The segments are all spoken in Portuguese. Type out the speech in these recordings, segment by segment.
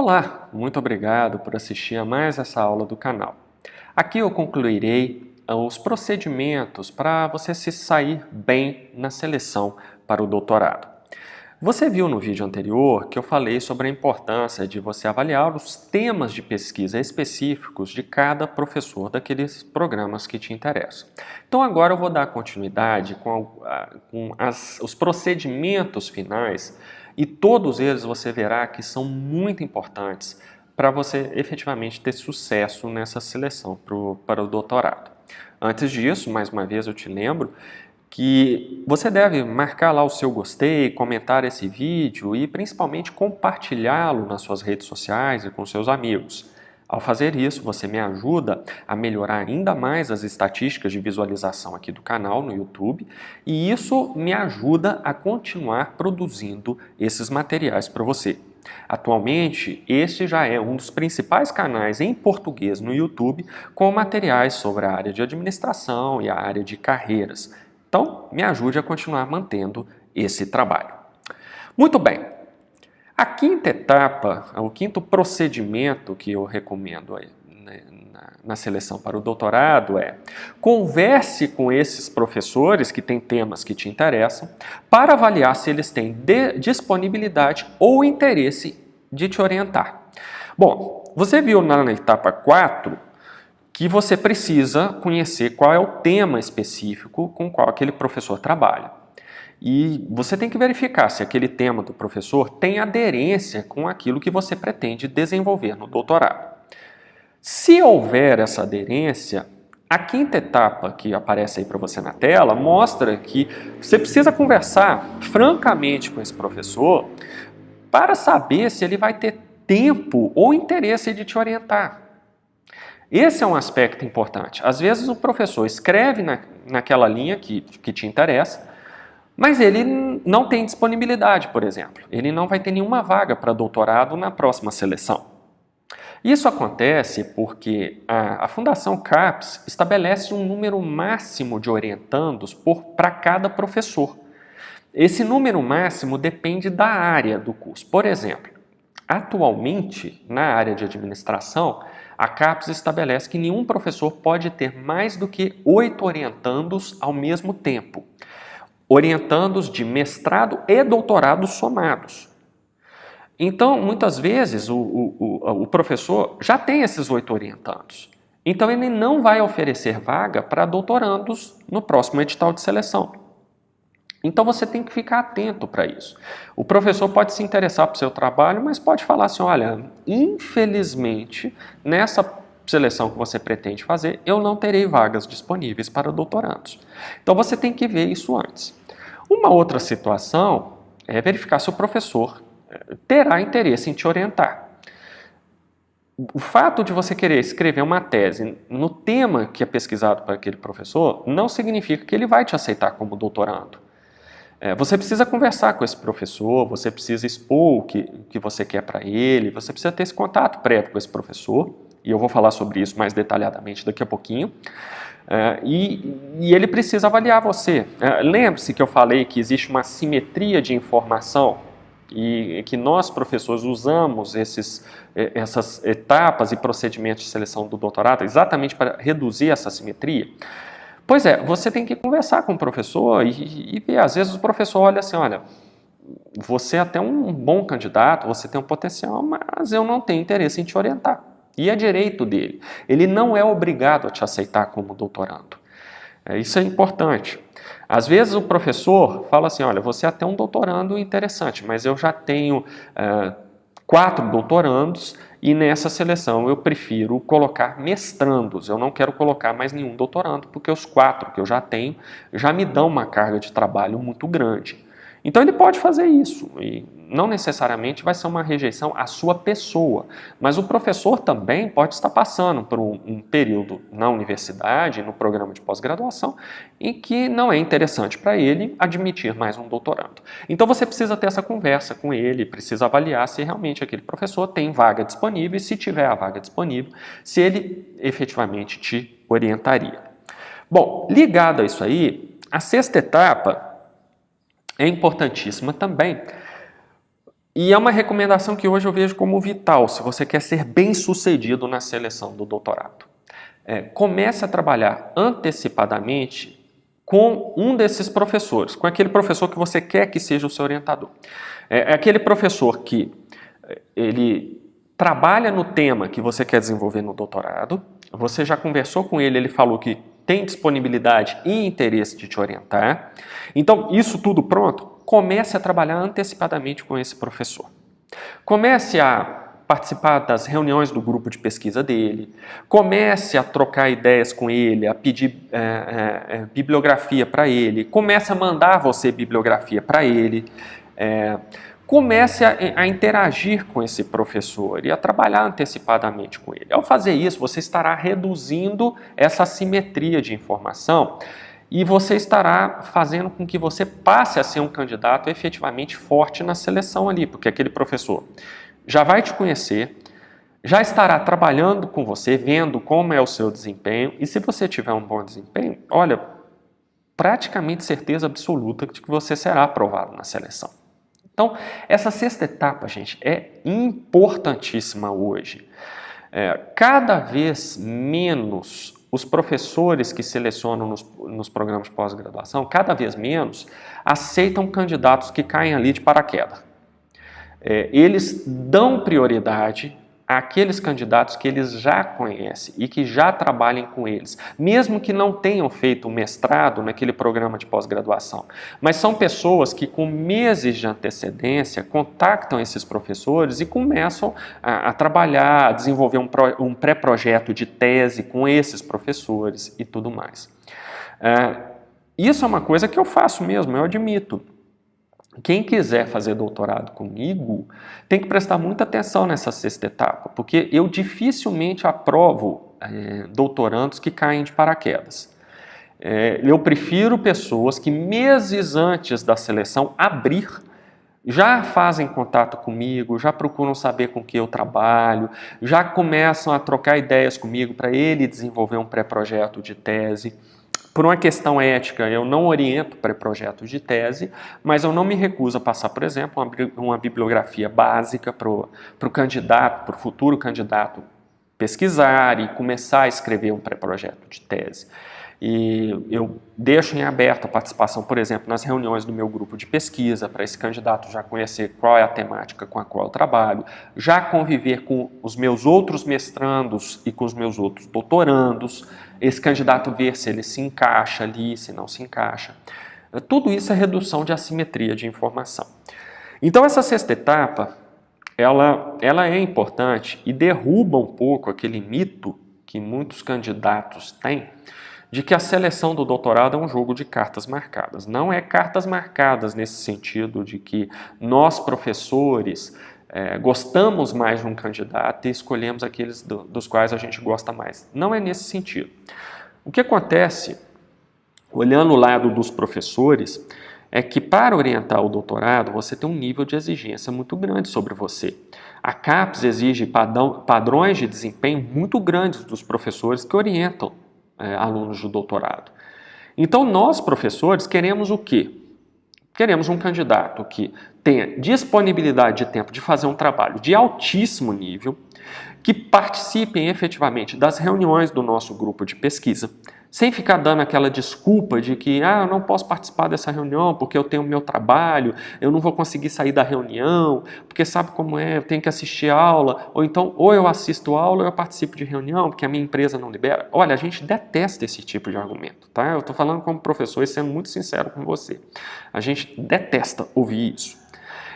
Olá, muito obrigado por assistir a mais essa aula do canal. Aqui eu concluirei os procedimentos para você se sair bem na seleção para o doutorado. Você viu no vídeo anterior que eu falei sobre a importância de você avaliar os temas de pesquisa específicos de cada professor daqueles programas que te interessam. Então agora eu vou dar continuidade com os procedimentos finais e todos eles você verá que são muito importantes para você efetivamente ter sucesso nessa seleção para o doutorado. Antes disso, mais uma vez eu te lembro que você deve marcar lá o seu gostei, comentar esse vídeo e principalmente compartilhá-lo nas suas redes sociais e com seus amigos. Ao fazer isso, você me ajuda a melhorar ainda mais as estatísticas de visualização aqui do canal no YouTube e isso me ajuda a continuar produzindo esses materiais para você. Atualmente, este já é um dos principais canais em português no YouTube com materiais sobre a área de administração e a área de carreiras. Então, me ajude a continuar mantendo esse trabalho. Muito bem. A quinta etapa, o quinto procedimento que eu recomendo aí, na seleção para o doutorado é: converse com esses professores que têm temas que te interessam para avaliar se eles têm disponibilidade ou interesse de te orientar. Bom, você viu na etapa 4 que você precisa conhecer qual é o tema específico com qual aquele professor trabalha. E você tem que verificar se aquele tema do professor tem aderência com aquilo que você pretende desenvolver no doutorado. Se houver essa aderência, a quinta etapa que aparece aí para você na tela mostra que você precisa conversar francamente com esse professor para saber se ele vai ter tempo ou interesse de te orientar. Esse é um aspecto importante. Às vezes o professor escreve naquela linha que te interessa, mas ele não tem disponibilidade, por exemplo. Ele não vai ter nenhuma vaga para doutorado na próxima seleção. Isso acontece porque a Fundação CAPES estabelece um número máximo de orientandos para cada professor. Esse número máximo depende da área do curso. Por exemplo, atualmente, na área de administração, a CAPES estabelece que nenhum professor pode ter mais do que 8 orientandos ao mesmo tempo. Orientandos de mestrado e doutorado somados. Então, muitas vezes, o professor já tem esses 8 orientandos. Então, ele não vai oferecer vaga para doutorandos no próximo edital de seleção. Então, você tem que ficar atento para isso. O professor pode se interessar pelo seu trabalho, mas pode falar assim, olha, infelizmente, nessa seleção que você pretende fazer, eu não terei vagas disponíveis para doutorandos. Então, você tem que ver isso antes. Uma outra situação é verificar se o professor terá interesse em te orientar. O fato de você querer escrever uma tese no tema que é pesquisado para aquele professor não significa que ele vai te aceitar como doutorando. Você precisa conversar com esse professor, você precisa expor o que você quer para ele, você precisa ter esse contato prévio com esse professor, e eu vou falar sobre isso mais detalhadamente daqui a pouquinho, e ele precisa avaliar você. Lembre-se que eu falei que existe uma simetria de informação e que nós, professores, usamos essas etapas e procedimentos de seleção do doutorado exatamente para reduzir essa simetria. Pois é, você tem que conversar com o professor e ver. Às vezes o professor olha assim, olha, você é até um bom candidato, você tem um potencial, mas eu não tenho interesse em te orientar. E é direito dele. Ele não é obrigado a te aceitar como doutorando. Isso é importante. Às vezes o professor fala assim, olha, você é até um doutorando interessante, mas eu já tenho 4 doutorandos e nessa seleção eu prefiro colocar mestrandos, eu não quero colocar mais nenhum doutorando, porque os 4 que eu já tenho já me dão uma carga de trabalho muito grande. Então ele pode fazer isso, e não necessariamente vai ser uma rejeição à sua pessoa, mas o professor também pode estar passando por um período na universidade, no programa de pós-graduação, em que não é interessante para ele admitir mais um doutorando. Então você precisa ter essa conversa com ele, precisa avaliar se realmente aquele professor tem vaga disponível e se tiver a vaga disponível, se ele efetivamente te orientaria. Bom, ligado a isso aí, a sexta etapa é importantíssima também, E é uma recomendação que hoje eu vejo como vital, se você quer ser bem-sucedido na seleção do doutorado. Comece a trabalhar antecipadamente com um desses professores, com aquele professor que você quer que seja o seu orientador. É aquele professor que ele trabalha no tema que você quer desenvolver no doutorado, você já conversou com ele, ele falou que tem disponibilidade e interesse de te orientar. Então, isso tudo pronto, comece a trabalhar antecipadamente com esse professor. Comece a participar das reuniões do grupo de pesquisa dele, comece a trocar ideias com ele, a pedir bibliografia para ele, comece a mandar você bibliografia para ele, comece a interagir com esse professor e a trabalhar antecipadamente com ele. Ao fazer isso, você estará reduzindo essa assimetria de informação e você estará fazendo com que você passe a ser um candidato efetivamente forte na seleção ali, porque aquele professor já vai te conhecer, já estará trabalhando com você, vendo como é o seu desempenho, e se você tiver um bom desempenho, olha, praticamente certeza absoluta de que você será aprovado na seleção. Então, essa sexta etapa, gente, é importantíssima hoje. Cada vez menos os professores que selecionam nos programas de pós-graduação, cada vez menos aceitam candidatos que caem ali de paraquedas. Eles dão prioridade àqueles candidatos que eles já conhecem e que já trabalhem com eles, mesmo que não tenham feito mestrado naquele programa de pós-graduação. Mas são pessoas que com meses de antecedência contactam esses professores e começam a trabalhar, a desenvolver um pré-projeto de tese com esses professores e tudo mais. Isso é uma coisa que eu faço mesmo, eu admito. Quem quiser fazer doutorado comigo tem que prestar muita atenção nessa sexta etapa, porque eu dificilmente aprovo doutorandos que caem de paraquedas. Eu prefiro pessoas que meses antes da seleção abrir, já fazem contato comigo, já procuram saber com que eu trabalho, já começam a trocar ideias comigo para ele desenvolver um pré-projeto de tese. Por uma questão ética, eu não oriento pré-projetos de tese, mas eu não me recuso a passar, por exemplo, uma bibliografia básica para o candidato, para o futuro candidato pesquisar e começar a escrever um pré-projeto de tese. E eu deixo em aberto a participação, por exemplo, nas reuniões do meu grupo de pesquisa, para esse candidato já conhecer qual é a temática com a qual eu trabalho, já conviver com os meus outros mestrandos e com os meus outros doutorandos, esse candidato ver se ele se encaixa ali, se não se encaixa. Tudo isso é redução de assimetria de informação. Então, essa sexta etapa, ela é importante e derruba um pouco aquele mito que muitos candidatos têm, de que a seleção do doutorado é um jogo de cartas marcadas. Não é cartas marcadas nesse sentido de que nós, professores, gostamos mais de um candidato e escolhemos aqueles dos quais a gente gosta mais. Não é nesse sentido. O que acontece, olhando o lado dos professores, é que para orientar o doutorado, você tem um nível de exigência muito grande sobre você. A CAPES exige padrões de desempenho muito grandes dos professores que orientam alunos de doutorado. Então, nós, professores, queremos o quê? Queremos um candidato que tenha disponibilidade de tempo de fazer um trabalho de altíssimo nível, que participem efetivamente das reuniões do nosso grupo de pesquisa, sem ficar dando aquela desculpa de que eu não posso participar dessa reunião porque eu tenho o meu trabalho, eu não vou conseguir sair da reunião, porque sabe como é, eu tenho que assistir aula, ou então ou eu assisto aula ou eu participo de reunião porque a minha empresa não libera. Olha, a gente detesta esse tipo de argumento, tá? Eu estou falando como professor e sendo muito sincero com você. A gente detesta ouvir isso.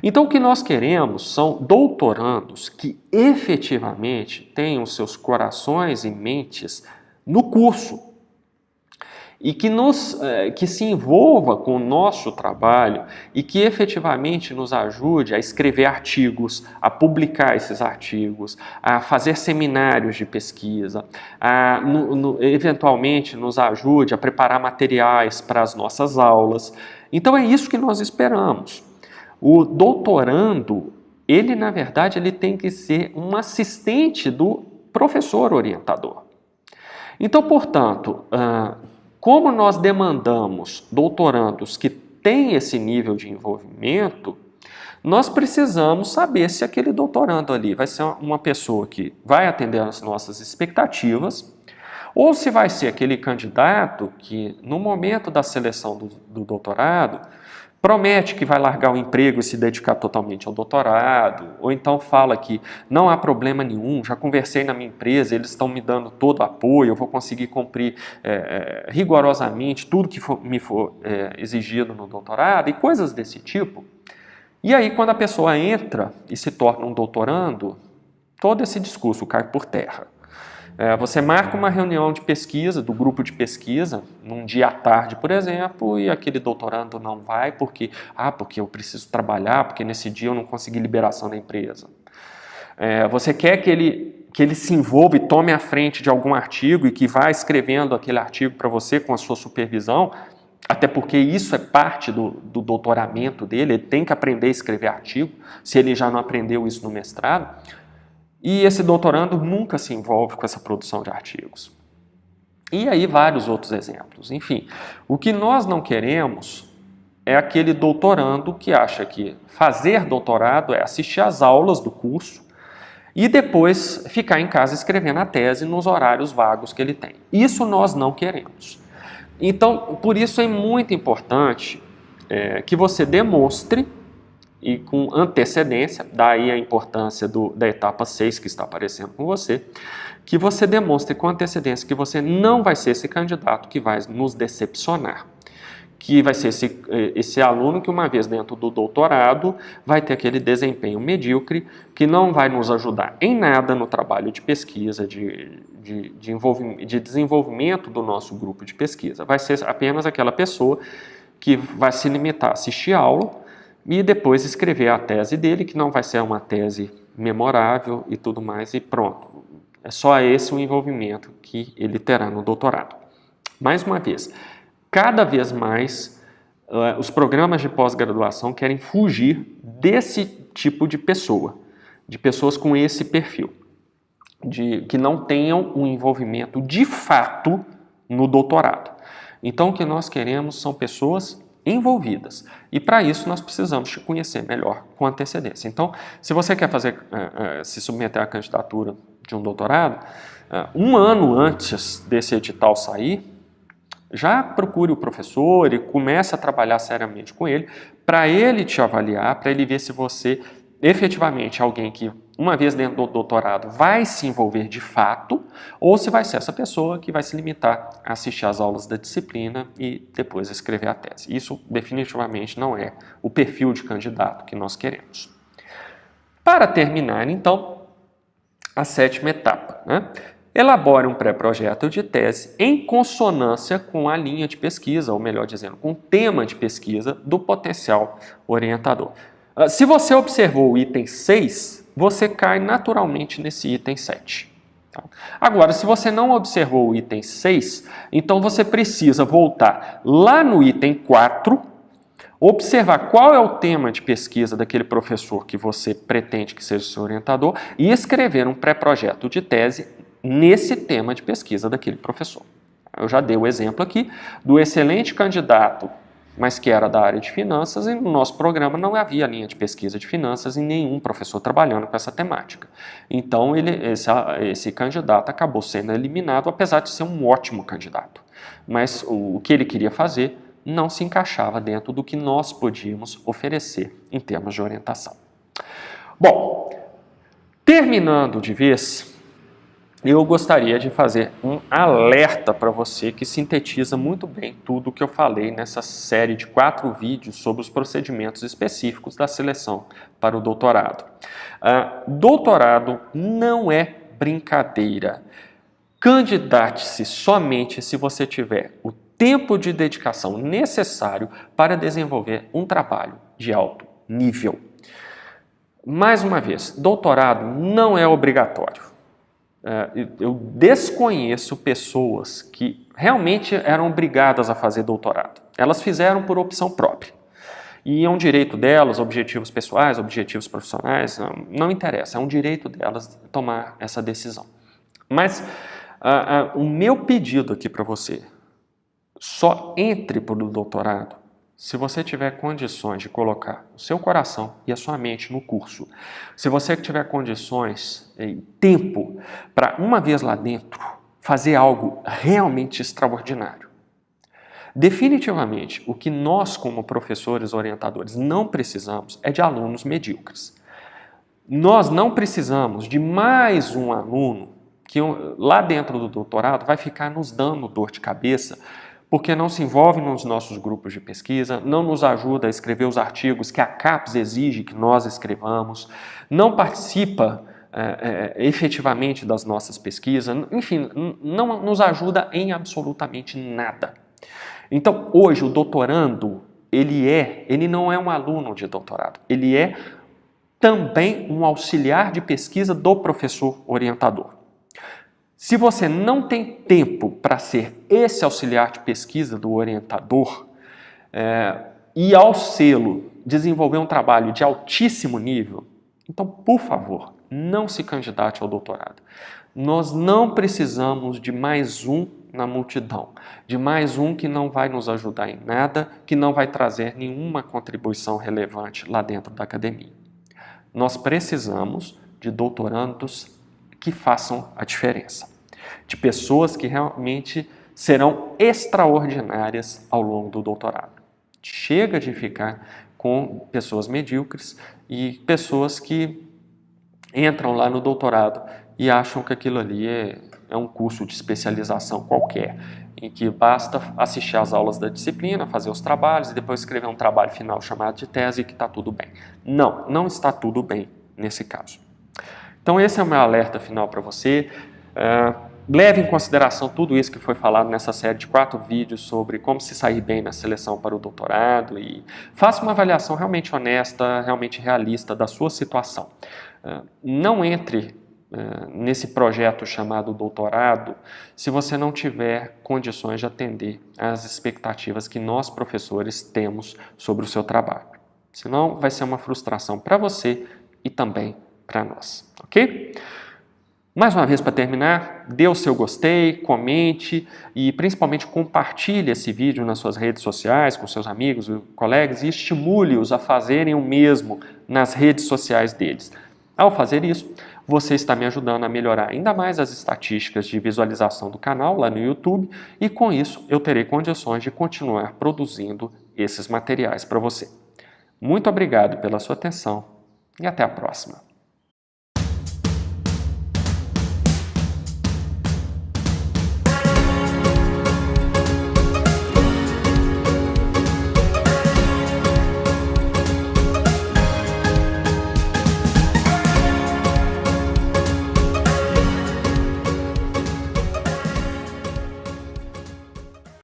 Então, o que nós queremos são doutorandos que efetivamente tenham seus corações e mentes no curso e que se envolva com o nosso trabalho e que efetivamente nos ajude a escrever artigos, a publicar esses artigos, a fazer seminários de pesquisa, eventualmente nos ajude a preparar materiais para as nossas aulas. Então, é isso que nós esperamos. O doutorando, ele na verdade, ele tem que ser um assistente do professor orientador. Então, portanto, como nós demandamos doutorandos que têm esse nível de envolvimento, Nós precisamos saber se aquele doutorando ali vai ser uma pessoa que vai atender às nossas expectativas, ou se vai ser aquele candidato que, no momento da seleção do doutorado, promete que vai largar o emprego e se dedicar totalmente ao doutorado, ou então fala que não há problema nenhum, já conversei na minha empresa, eles estão me dando todo o apoio, eu vou conseguir cumprir rigorosamente tudo que me for exigido no doutorado, e coisas desse tipo. E aí, quando a pessoa entra e se torna um doutorando, todo esse discurso cai por terra. Você marca uma reunião de pesquisa, do grupo de pesquisa, num dia à tarde, por exemplo, e aquele doutorando não vai porque eu preciso trabalhar, porque nesse dia eu não consegui liberação da empresa. Você quer que ele se envolva e tome a frente de algum artigo e que vá escrevendo aquele artigo para você com a sua supervisão, até porque isso é parte do doutoramento dele, ele tem que aprender a escrever artigo, se ele já não aprendeu isso no mestrado. E esse doutorando nunca se envolve com essa produção de artigos. E aí vários outros exemplos. Enfim, o que nós não queremos é aquele doutorando que acha que fazer doutorado é assistir às aulas do curso e depois ficar em casa escrevendo a tese nos horários vagos que ele tem. Isso nós não queremos. Então, por isso é muito importante que você demonstre, e com antecedência, daí a importância da etapa 6 que está aparecendo com você, que você demonstre com antecedência que você não vai ser esse candidato que vai nos decepcionar, que vai ser esse aluno que uma vez dentro do doutorado vai ter aquele desempenho medíocre, que não vai nos ajudar em nada no trabalho de pesquisa, de desenvolvimento do nosso grupo de pesquisa. Vai ser apenas aquela pessoa que vai se limitar a assistir a aula, e depois escrever a tese dele, que não vai ser uma tese memorável e tudo mais, e pronto. É só esse o envolvimento que ele terá no doutorado. Mais uma vez, cada vez mais os programas de pós-graduação querem fugir desse tipo de pessoa, de pessoas com esse perfil, que não tenham um envolvimento de fato no doutorado. Então, o que nós queremos são pessoas envolvidas. E para isso nós precisamos te conhecer melhor com antecedência. Então, se você quer se submeter à candidatura de um doutorado, um ano antes desse edital sair, já procure o professor e comece a trabalhar seriamente com ele, para ele te avaliar, para ele ver se você efetivamente é alguém que, uma vez dentro do doutorado, vai se envolver de fato, ou se vai ser essa pessoa que vai se limitar a assistir às aulas da disciplina e depois escrever a tese. Isso definitivamente não é o perfil de candidato que nós queremos. Para terminar, então, a 7ª etapa, né? Elabore um pré-projeto de tese em consonância com a linha de pesquisa, ou melhor dizendo, com o tema de pesquisa do potencial orientador. Se você observou o item 6, você cai naturalmente nesse item 7. Agora, se você não observou o item 6, então você precisa voltar lá no item 4, observar qual é o tema de pesquisa daquele professor que você pretende que seja o seu orientador e escrever um pré-projeto de tese nesse tema de pesquisa daquele professor. Eu já dei o exemplo aqui do excelente candidato, mas que era da área de finanças, e no nosso programa não havia linha de pesquisa de finanças e nenhum professor trabalhando com essa temática. Então, esse candidato acabou sendo eliminado, apesar de ser um ótimo candidato. Mas o que ele queria fazer não se encaixava dentro do que nós podíamos oferecer em termos de orientação. Bom, terminando de vez, eu gostaria de fazer um alerta para você que sintetiza muito bem tudo o que eu falei nessa série de 4 vídeos sobre os procedimentos específicos da seleção para o doutorado. Doutorado não é brincadeira. Candidate-se somente se você tiver o tempo de dedicação necessário para desenvolver um trabalho de alto nível. Mais uma vez, doutorado não é obrigatório. Eu desconheço pessoas que realmente eram obrigadas a fazer doutorado. Elas fizeram por opção própria. E é um direito delas, objetivos pessoais, objetivos profissionais, não interessa, é um direito delas tomar essa decisão. Mas o meu pedido aqui para você, só entre para o doutorado se você tiver condições de colocar o seu coração e a sua mente no curso, se você tiver condições e tempo para, uma vez lá dentro, fazer algo realmente extraordinário. Definitivamente, o que nós, como professores orientadores, não precisamos é de alunos medíocres. Nós não precisamos de mais um aluno que lá dentro do doutorado vai ficar nos dando dor de cabeça porque não se envolve nos nossos grupos de pesquisa, não nos ajuda a escrever os artigos que a CAPES exige que nós escrevamos, não participa efetivamente das nossas pesquisas, enfim, não nos ajuda em absolutamente nada. Então, hoje, o doutorando, ele não é um aluno de doutorado, ele é também um auxiliar de pesquisa do professor orientador. Se você não tem tempo para ser esse auxiliar de pesquisa do orientador e ao sê-lo desenvolver um trabalho de altíssimo nível, então, por favor, não se candidate ao doutorado. Nós não precisamos de mais um na multidão, de mais um que não vai nos ajudar em nada, que não vai trazer nenhuma contribuição relevante lá dentro da academia. Nós precisamos de doutorandos que façam a diferença, de pessoas que realmente serão extraordinárias ao longo do doutorado. Chega de ficar com pessoas medíocres e pessoas que entram lá no doutorado e acham que aquilo ali é um curso de especialização qualquer, em que basta assistir às aulas da disciplina, fazer os trabalhos e depois escrever um trabalho final chamado de tese e que está tudo bem. Não, não está tudo bem nesse caso. Então esse é o meu alerta final para você. Leve em consideração tudo isso que foi falado nessa série de 4 vídeos sobre como se sair bem na seleção para o doutorado e faça uma avaliação realmente honesta, realmente realista da sua situação. Não entre nesse projeto chamado doutorado se você não tiver condições de atender às expectativas que nós, professores, temos sobre o seu trabalho. Senão vai ser uma frustração para você e também para nós, ok? Mais uma vez, para terminar, dê o seu gostei, comente e principalmente compartilhe esse vídeo nas suas redes sociais, com seus amigos e colegas e estimule-os a fazerem o mesmo nas redes sociais deles. Ao fazer isso, você está me ajudando a melhorar ainda mais as estatísticas de visualização do canal lá no YouTube e com isso eu terei condições de continuar produzindo esses materiais para você. Muito obrigado pela sua atenção e até a próxima.